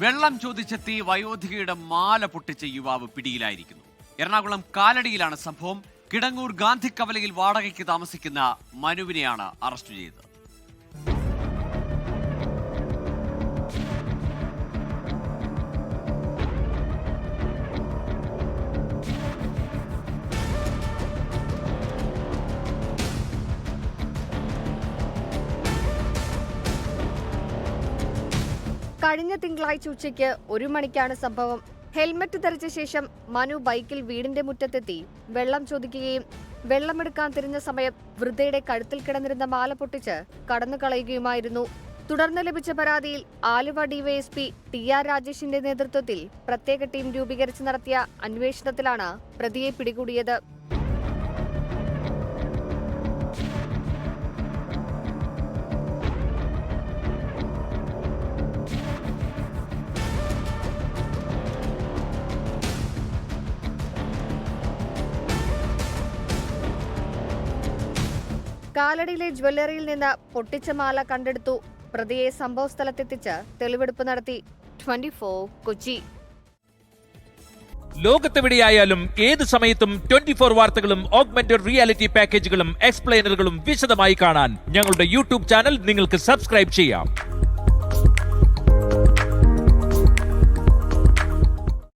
വെള്ളം ചോദിച്ചെത്തി വയോധികയുടെ മാല പൊട്ടിച്ച യുവാവ് പിടിയിലായിരിക്കുന്നു. എറണാകുളം കാലടിയിലാണ് സംഭവം. കിടങ്ങൂർ ഗാന്ധി കവലയിൽ വാടകയ്ക്ക് താമസിക്കുന്ന മനുവിനെയാണ് അറസ്റ്റ് ചെയ്തത്. കഴിഞ്ഞ തിങ്കളാഴ്ച ഉച്ചയ്ക്ക് 1 മണിക്കാണ് സംഭവം. ഹെൽമറ്റ് ധരിച്ച ശേഷം മനു ബൈക്കിൽ വീടിന്റെ മുറ്റത്തെത്തി വെള്ളം ചോദിക്കുകയും വെള്ളമെടുക്കാൻ തിരിഞ്ഞ സമയം വൃദ്ധയുടെ കഴുത്തിൽ കിടന്നിരുന്ന മാല പൊട്ടിച്ച് കടന്നു കളയുകയുമായിരുന്നു. തുടർന്ന് ലഭിച്ച പരാതിയിൽ ആലുവ ഡിവൈഎസ്പി TR രാജേഷിന്റെ നേതൃത്വത്തിൽ പ്രത്യേക ടീം രൂപീകരിച്ച് നടത്തിയ അന്വേഷണത്തിലാണ് പ്രതിയെ പിടികൂടിയത്. കാലടിയിലെ ജ്വല്ലറിയിൽ നിന്ന് പൊട്ടിച്ച മാല കണ്ടെടുത്തു. പ്രതിയെ സംഭവസ്ഥലത്തെത്തിച്ച് തെളിവെടുപ്പ് നടത്തി. 24 കൊച്ചി. ലോകത്തെവിടെയായാലും ഏത് സമയത്തും 24 വാർത്തകളും ഓഗ്മെന്റഡ് റിയാലിറ്റി പാക്കേജുകളും എക്സ്പ്ലെയിനറുകളും വിശദമായി കാണാൻ ഞങ്ങളുടെ യൂട്യൂബ് ചാനൽ നിങ്ങൾക്ക് സബ്സ്ക്രൈബ് ചെയ്യാം.